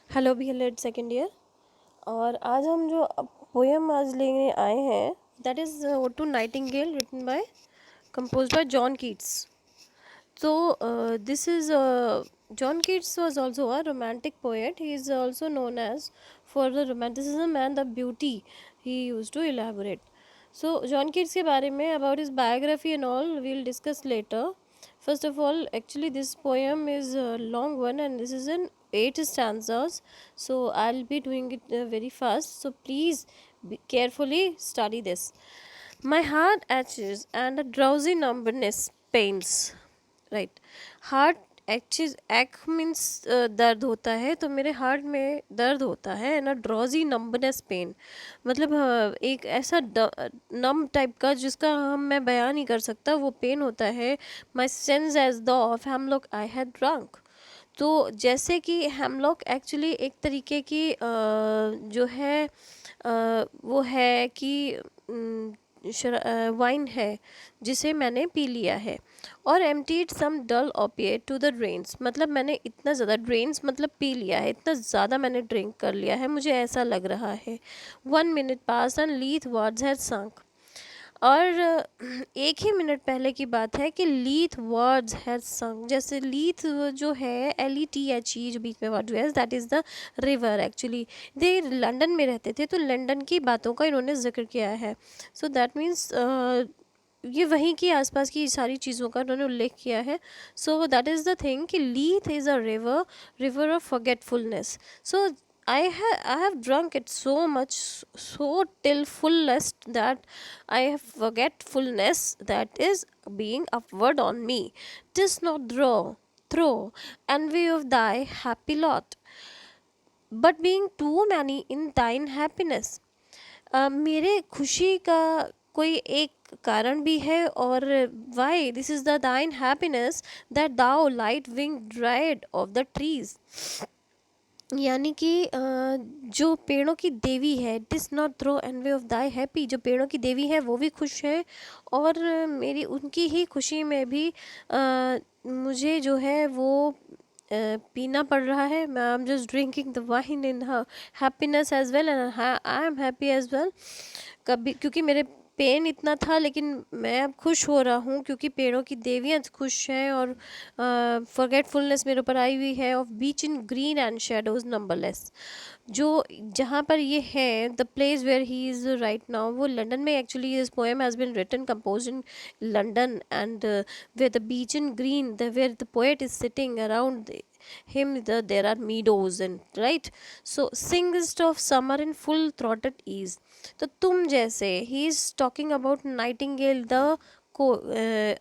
Hello B.El.Ed second year. और आज हम जो पोएम आज लेने आए हैं that is ode to nightingale written by composed by John Keats. So this is John Keats was also a romantic poet. He is also known as for the romanticism and the beauty he used to elaborate. So John Keats के बारे में about his biography and all we'll discuss later. First of all, actually this poem is a long one and this is in 8 stanzas. So I'll be doing it very fast. So please carefully study this. My heart aches and a drowsy numbness pains. Right, heart actual एक means दर्द होता है, तो मेरे heart में दर्द होता है ना, ड्रॉजी नम्बनेस पेन मतलब एक ऐसा नम टाइप का जिसका मैं बयान नहीं कर सकता, वो पेन होता है। My sense as the of hemlock I had drunk. तो जैसे कि हेमलॉक एक्चुअली एक तरीके की जो है वो है कि वाइन है जिसे मैंने पी लिया है। और emptied some dull opiate to the drains, मतलब मैंने इतना ज़्यादा ड्रेन्स मतलब पी लिया है, इतना ज़्यादा मैंने ड्रिंक कर लिया है, मुझे ऐसा लग रहा है। 1 minute पास and Lethe wards had sunk. और एक ही मिनट पहले की बात है कि लीथ वर्ड्स हैड संक। जैसे लीथ जो है LETHE जो बीच में वर्ड है that is the river. Actually they London में रहते थे, तो लंदन की बातों का इन्होंने जिक्र किया है। सो दैट मीन्स ये वहीं की आसपास की सारी चीज़ों का उन्होंने उल्लेख किया है। So that is the thing कि Lethe is a river, river of forgetfulness. सो I have drunk it so much, so till fullest that I have forgetfulness that is being upward on me. 'Tis not throw envy of thy happy lot, but being too many in thine happiness. मेरे खुशी का कोई एक कारण भी है, और why this is the दाइन happiness that thou light wing dried of the trees. यानी कि जो पेड़ों की देवी है, dish not throw envy of thy happy, जो पेड़ों की देवी है वो भी खुश है, और मेरी उनकी ही खुशी में भी मुझे जो है वो पीना पड़ रहा है। I am just drinking the wine in happiness as well and I am happy as well. कभी क्योंकि मेरे पेन इतना था, लेकिन मैं अब खुश हो रहा हूँ क्योंकि पेड़ों की देवियाँ खुश हैं, और फॉरगेटफुलनेस मेरे ऊपर आई हुई है। Of beech in green and shadows numberless, जो जहाँ पर ये है the place where he is right now, वो लंदन में। Actually this poem has been written compose in London and where the beech in green the where the poet is sitting around him there are meadows and right. So singest of summer in full throated ease. तो तुम जैसे he is talking about nightingale the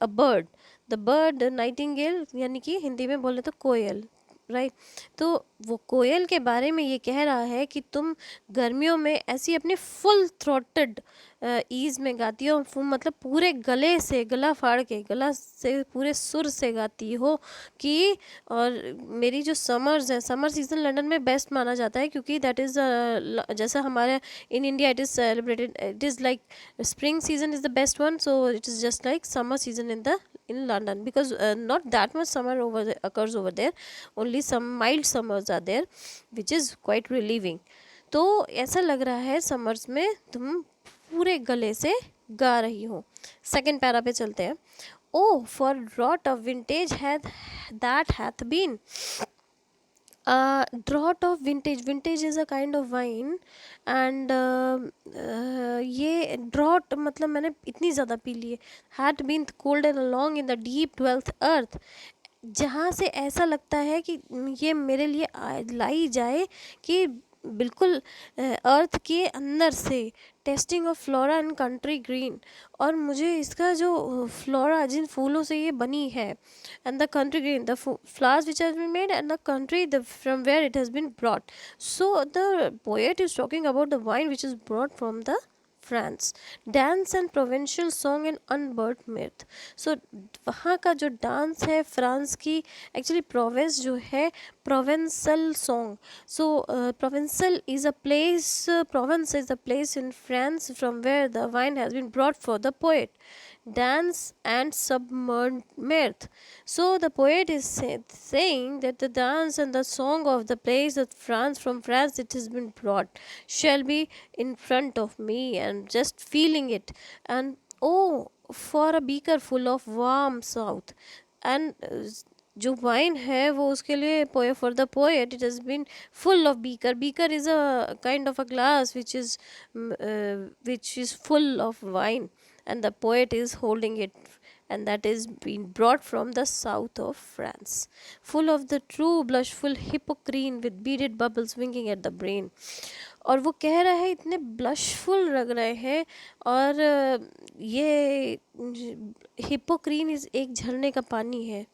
a bird, the bird nightingale यानी कि हिंदी में बोले तो कोयल, right. तो वो कोयल के बारे में ये कह रहा है कि तुम गर्मियों में ऐसी अपने फुल थ्रोटेड ईज में गाती हो, मतलब पूरे गले से, गला फाड़ के, गला से पूरे सुर से गाती हो कि। और मेरी जो समर्स है, समर सीज़न लंदन में बेस्ट माना जाता है, क्योंकि दैट इज़ जैसा हमारे in India it is celebrated, it is like spring season is the best one, so it is just like summer season in London, because not that much summer occurs over there, only some mild summers are there which is quite relieving. तो ऐसा लग रहा है summers में तुम पूरे गले से गा रही हो। सेकेंड पैरा पे चलते हैं। Oh, for drought of vintage hath been. Draught of vintage is a kind of wine, and ये ड्रॉट मतलब मैंने इतनी ज़्यादा पी ली है। Had been cold and along in the deep twelfth earth, जहाँ से ऐसा लगता है कि ये मेरे लिए लाई जाए कि बिल्कुल अर्थ के अंदर से। Testing of flora and country green, और मुझे इसका जो फ्लोरा जिन फूलों से ये बनी है, and the country green, the flowers which has been made, and the country from where it has been brought. So the poet is talking about the wine which is brought from the France. Dance and provincial song and sunburnt mirth. सो वहाँ का जो dance है France की, actually province जो है, Provencal song. So Provencal is a place, Provence is a place in France from where the wine has been brought for the poet. dance and submerged. So the poet is saying that the dance and the song of the place of France, from France it has been brought, shall be in front of me, and just feeling it. And oh, for a beaker full of warm south, and जो wine है वो उसके लिए पोए for the poet it has been full of beaker. Beaker is a kind of a glass which is full of wine, and the poet is holding it, and that is being brought from the south of France, full of the true blushful hippocrene with beaded bubbles winking at the brain. और वो कह रहा है इतने ब्लशफुल लग रहे हैं, और ये हिप्पोक्रीन इज एक झरने का पानी है,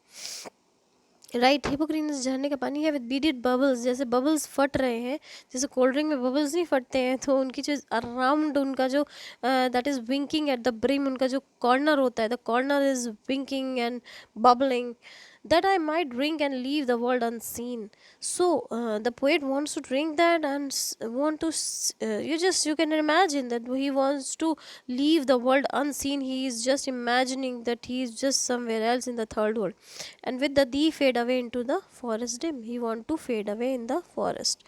राइट. हिपोक्रीनस झरने का पानी है विद बीडेड बबल्स, जैसे बबल्स फट रहे हैं, जैसे कोल्ड ड्रिंक में बबल्स नहीं फटते हैं, तो उनकी जो अराउंड उनका जो that is winking at the brim, उनका जो कॉर्नर होता है, the corner is winking and bubbling, that I might drink and leave the world unseen. So the poet wants to drink that and want to you can imagine that he wants to leave the world unseen. He is just imagining that he is just somewhere else in the third world, and with the thee fade away into the forest dim, he want to fade away in the forest,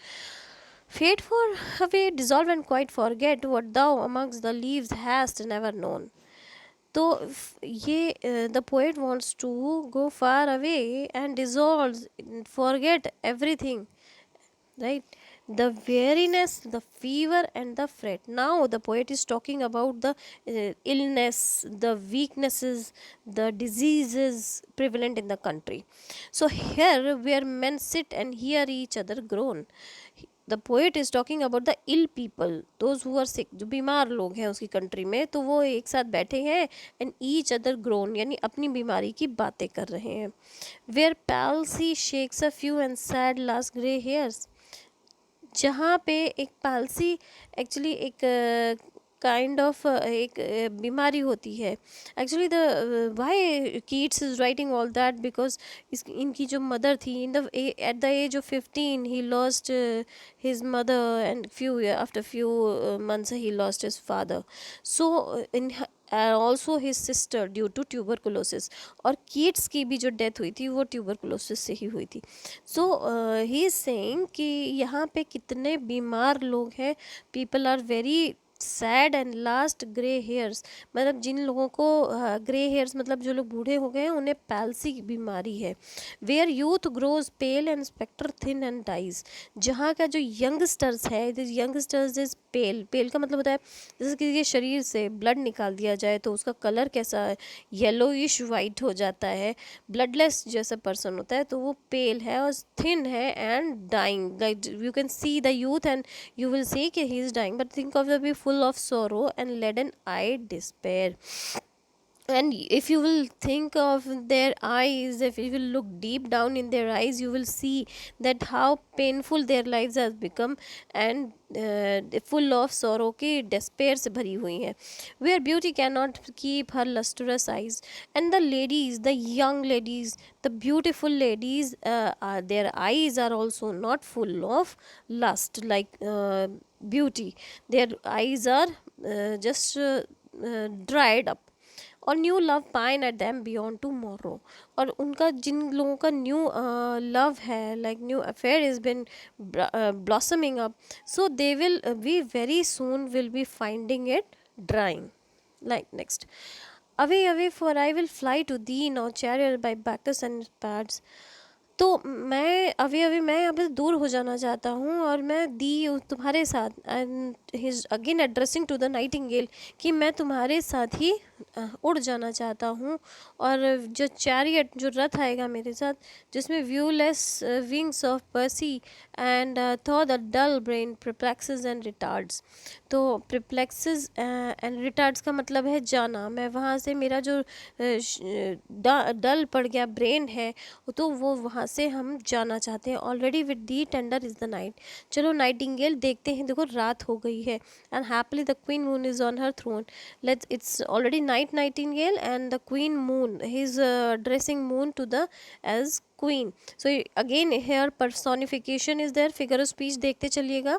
fade for away, dissolve and quite forget what thou amongst the leaves hast never known. तो ये the poet wants to go far away and dissolve forget everything, right? The weariness, the fever and the fret. Now the poet is talking about the illness, the weaknesses, the diseases prevalent in the country. So here where men sit and hear each other groan, the poet is talking about the ill people, those who are sick, जो बीमार लोग हैं उसकी country में, तो वो एक साथ बैठे हैं एंड ईच अदर ग्रोन, यानी अपनी बीमारी की बातें कर रहे हैं. Where palsy shakes a few and sad last grey hairs, जहाँ पे एक पैल्सी एक्चुअली एक काइंड ऑफ एक बीमारी होती है. Actually the why Keats is writing all that because इनकी जो मदर थी, in the at the age of 15 he lost his mother, and after few months he lost his father. So also his sister due to tuberculosis, और Keats की भी जो death हुई थी वो ट्यूबरकुलोसिस से ही हुई थी. सो ही इज सेइंग कि यहाँ पे कितने बीमार लोग हैं, people are very sad and last grey hairs, मतलब जिन लोगों को ग्रे हेयर्स मतलब जो लोग बूढ़े हो गए हैं उन्हें पैल्सी की बीमारी है. Where youth grows pale and spectre thin and dies, जहाँ का जो यंगस्टर्स है, यंगस्टर्स इज पेल, पेल का मतलब होता है जैसे किसी के शरीर से ब्लड निकाल दिया जाए तो उसका कलर कैसा है, येलोइश वाइट हो जाता है, ब्लडलेस जैसा पर्सन होता है तो वो पेल है, और थिन है and dying, like you can see the youth and you will say कि he is dying, but think of the be full of sorrow and leaden eyed despair. And if you will think of their eyes, if you will look deep down in their eyes, you will see that how painful their lives has become, and full of sorrow की despair से भरी हुई हैं. Where beauty cannot keep her lustrous eyes, and the ladies, the young ladies, the beautiful ladies, their eyes are also not full of lust like beauty. Their eyes are just dried up. और new love pine at them beyond tomorrow, और उनका जिन लोगों का new love है, like new affair is been blossoming up, so they will be very soon will be finding it drying. Like next, away away for I will fly to thee not charioted by Bacchus and pards. तो मैं अभी मैं यहाँ पे दूर हो जाना चाहता हूँ, और मैं दी तुम्हारे साथ, and his again addressing to the nightingale कि मैं तुम्हारे साथ ही उड़ जाना चाहता हूँ, और जो चैरियट, जो रथ आएगा मेरे साथ, जिसमें viewless wings of poesy and though the dull brain perplexes and retards. तो प्रिप्लेक्सेस एंड रिटार्ड्स का मतलब है जाना. मैं वहाँ से, मेरा जो डल पड़ गया ब्रेन है, तो वो वहाँ से हम जाना चाहते हैं. Already with the tender is the night. चलो नाइटिंगेल देखते हैं, देखो रात हो गई है, and happily the queen moon is on her throne. Let's, it's already night nightingale and the queen moon, he's addressing moon to the as queen. So again here personification is there, figure of speech देखते चलिएगा.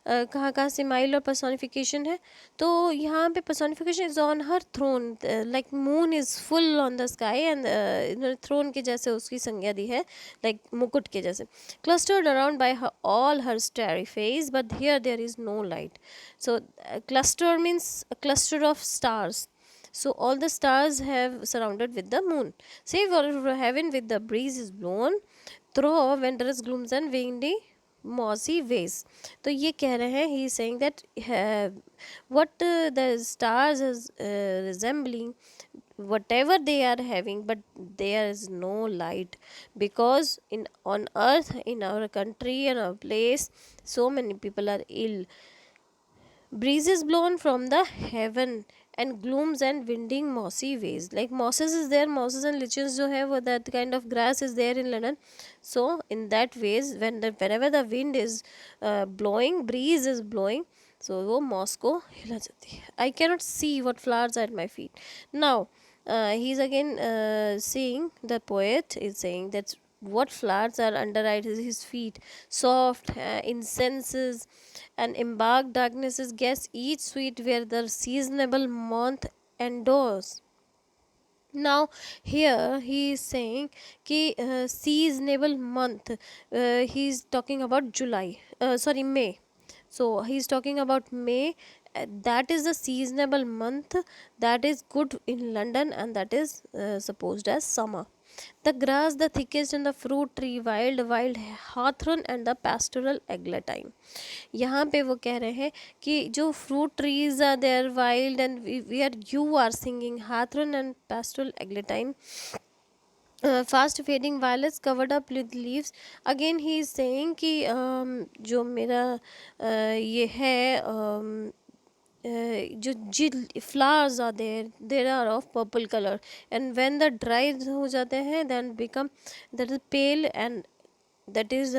कहाँ कहाँ से mile और personification है, तो यहाँ पे personification is on her throne, like moon is full on the sky and throne के जैसे उसकी संज्ञा दी है, लाइक मुकुट के जैसे, clustered around by all her starry fays but here there is no light. So cluster means a cluster of stars. So all the stars have surrounded with the moon. Save over heaven with the breeze is blown through wondrous glooms and windy mossy ways. तो ये कह रहे हैं, he is saying that what the stars is resembling, whatever they are having, but there is no light, because in on earth, in our country, in our place, so many people are ill. Breezes blown from the heaven and glooms and winding mossy ways. Like mosses is there, mosses and lichens जो है वो, that kind of grass is there in London. So in that ways, whenever the wind is blowing, breeze is blowing, so वो moss को हिला जाती है. I cannot see what flowers are at my feet. Now he's again saying, the poet is saying that what flowers are under his feet, soft incenses and embarked darknesses guess each sweet where the seasonable month endures. Now here he is saying कि seasonable month, he is talking about July, sorry, May. So he is talking about May. That is the seasonable month that is good in London, and that is supposed as summer. The grass the thickest and the fruit tree wild hawthorn and the pastoral eglantine. यहाँ पे वो कह रहे हैं कि जो fruit trees are there wild and we are you are singing hawthorn and pastoral eglantine, fast fading violets covered up with leaves. Again he is saying कि जो मेरा ये है जो जिल flowers are there are of purple colour, and when the dry हो जाते हैं then become that is pale, and that is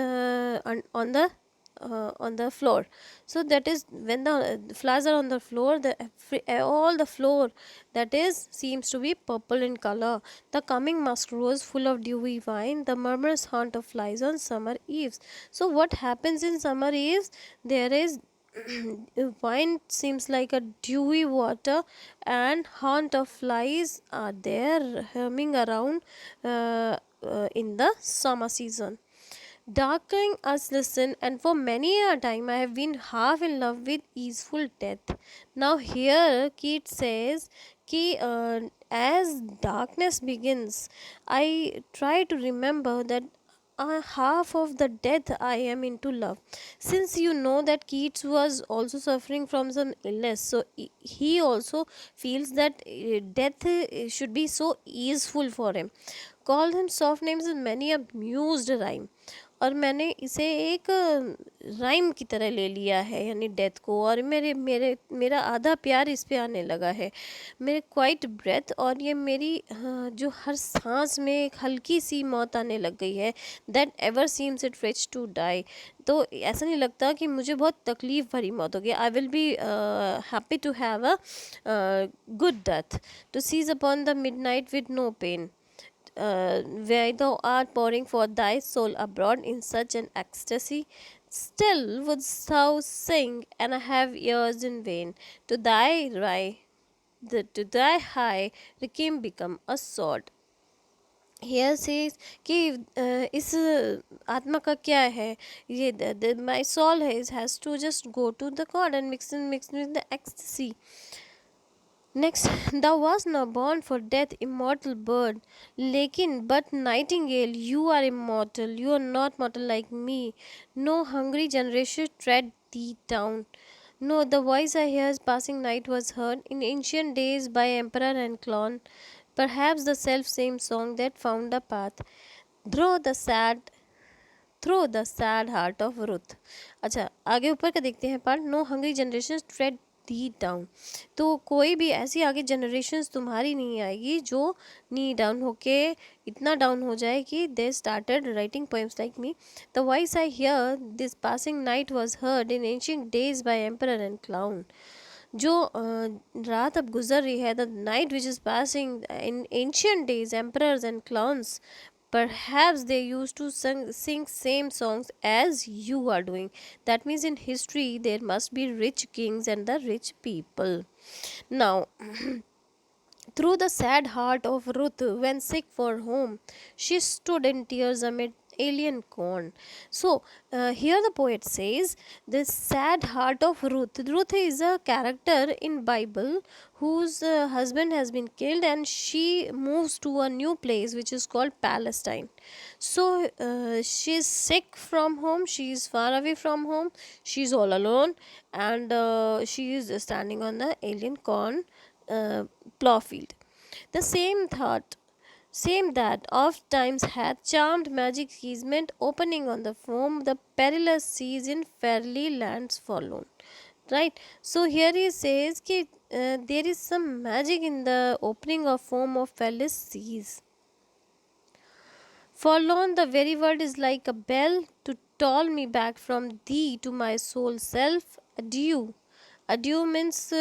on the floor. So that is when the flowers are on the floor, all the floor that is seems to be purple in color. The coming musk rose full of dewy wine, the murmurous haunt of flies on summer eves. So what happens in summer eves, there is wine seems like a dewy water, and haunt of flies are there humming around in the summer season, darkening us listen, and for many a time I have been half in love with easeful death. Now here Keats says कि as darkness begins, I try to remember that half of the death I am into love. Since you know that Keats was also suffering from some illness, so he also feels that death should be so easeful for him. Called him soft names in many a mused rhyme. और मैंने इसे एक rhyme की तरह ले लिया है, यानी डेथ को, और मेरा आधा प्यार इस पे आने लगा है, मेरे क्वाइट ब्रेथ, और ये मेरी जो हर सांस में एक हल्की सी मौत आने लग गई है, that ever seems it rich to die. तो ऐसा नहीं लगता कि मुझे बहुत तकलीफ भरी मौत होगी. I will be happy to have a good death, to cease upon the midnight with no pain, where thou art pouring forth thy soul abroad in such an ecstasy, still wouldst thou sing, and I have ears in vain. To thy to thy high requiem become a sword. Here says कि इस आत्मा का क्या है, ये my soul has to just go to the God and mix with the ecstasy. Next, thou wast not born for death, immortal bird. Lekin, but nightingale, you are immortal. You are not mortal like me. No hungry generation tread thee down. No, the voice I hear passing night was heard in ancient days by emperor and clown. Perhaps the self same song that found a path through the sad heart of Ruth. अच्छा, आगे ऊपर का देखते हैं part. No hungry generation tread thee down. तो कोई भी ऐसी आगे जनरेशन्स तुम्हारी नहीं आएगी जो नी डाउन होके इतना डाउन हो जाए कि they started writing poems like me. The voice I hear this passing night was heard in ancient days by emperor and clown. जो रात अब गुजर रही है, the night which is passing in ancient days, emperors and clowns Perhaps they used to sing same songs as you are doing. That means in history there must be rich kings and the rich people. Now, through the sad heart of Ruth when sick for home, she stood in tears amid alien corn. So, here the poet says, the sad heart of Ruth. Ruth is a character in Bible whose husband has been killed, and she moves to a new place which is called Palestine. So, she's sick from home, she is far away from home, she's all alone, and she is standing on the alien corn uh, plow field. The same that oft times hath charmed magic keys meant opening on the foam, the perilous seas in fairly lands forlorn. Right? So here he says that there is some magic in the opening of foam of perilous seas. Forlorn, the very word is like a bell to toll me back from thee to my soul self. Adieu. Adieu means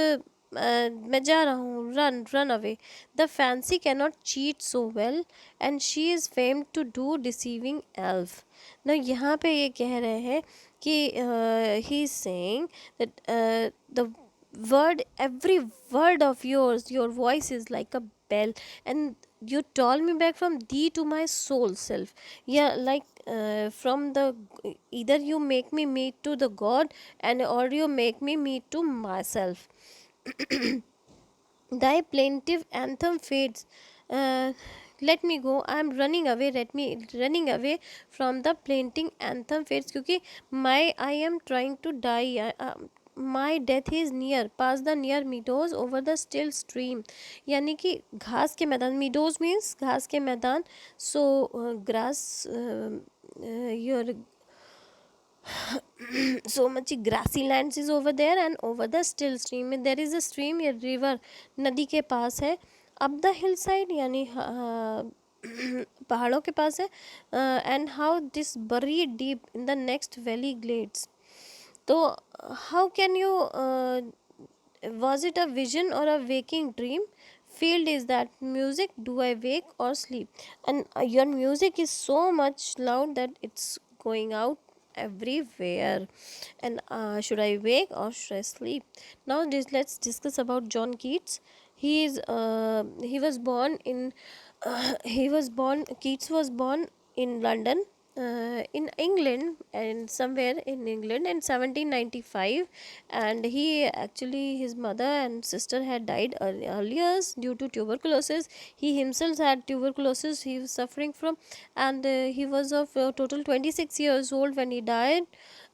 मैं जा रहा हूँ, run away. The fancy cannot cheat so well, and she is famed to do deceiving elf. Now यहाँ पे ये कह रहे हैं कि he is saying that the word, every word of yours, your voice is like a bell, and you told me back from thee to my soul self. Yeah, like from the, either you make me meet to the god, and or you make me meet to myself. Thy plaintive anthem fades. Let me go, I am running away, let me running away from the plaintive anthem fades, क्योंकि my I am trying to die, my death is near, past the near meadows over the still stream. यानी कि घास के मैदान, meadows means घास के मैदान. So grass, your so much grassy lands is over there, and over the still stream there is a stream, a river, नदी के पास है. up the hillside यानी पहाड़ों के पास है. and how this buried deep in the next valley glades. तो how can you was it a vision or a waking dream? Field is that music, do I wake or sleep? And your music is so much loud that it's going out everywhere. And should I wake or should I sleep? Now let's discuss about John Keats. He was born in Keats was born in London, in England, and somewhere in England in 1795. And he actually, his mother and sister had died earlier due to tuberculosis. He himself had tuberculosis, he was suffering from, and he was of total 26 years old when he died.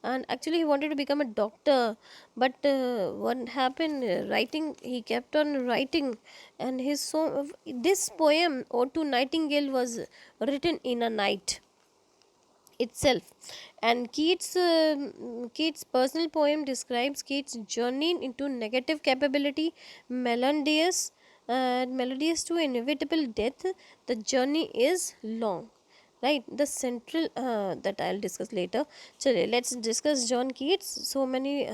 And actually he wanted to become a doctor, but what happened, writing, he kept on writing. And this poem, Ode to Nightingale, was written in a night itself. And Keats' personal poem describes Keats' journey into negative capability, melodious to inevitable death. The journey is long, right? The central, that I'll discuss later. So let's discuss John Keats. So many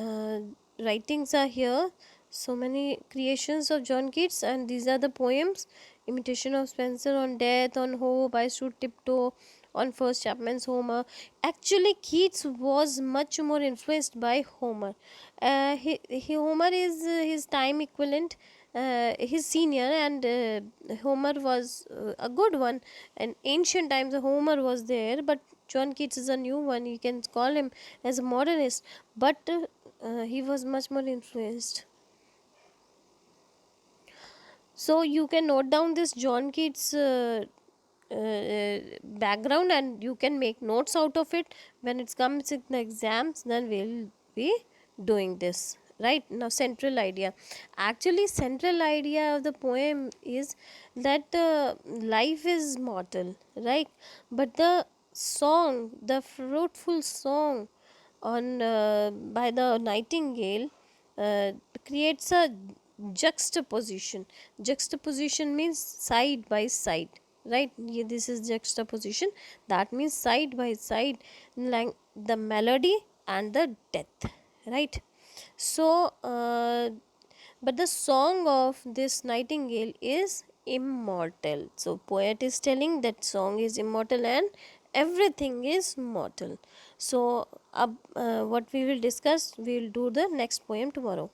writings are here, so many creations of John Keats, and these are the poems: Imitation of Spenser, On Death, On Hope, I Stood Tiptoe, On First Chapman's Homer. Actually, Keats was much more influenced by Homer. Homer is his time equivalent, his senior, and Homer was a good one. In ancient times, Homer was there, but John Keats is a new one. You can call him as a modernist, but he was much more influenced. So you can note down this John Keats background, and you can make notes out of it. When it comes in the exams, then we'll be doing this. Right now, central idea. Actually, central idea of the poem is that life is mortal, right? But the song, the fruitful song on by the Nightingale, creates a juxtaposition means side by side, right? This is juxtaposition, that means side by side, like the melody and the death, right? So but the song of this Nightingale is immortal. So poet is telling that song is immortal and everything is mortal. So what we will discuss, we will do the next poem tomorrow.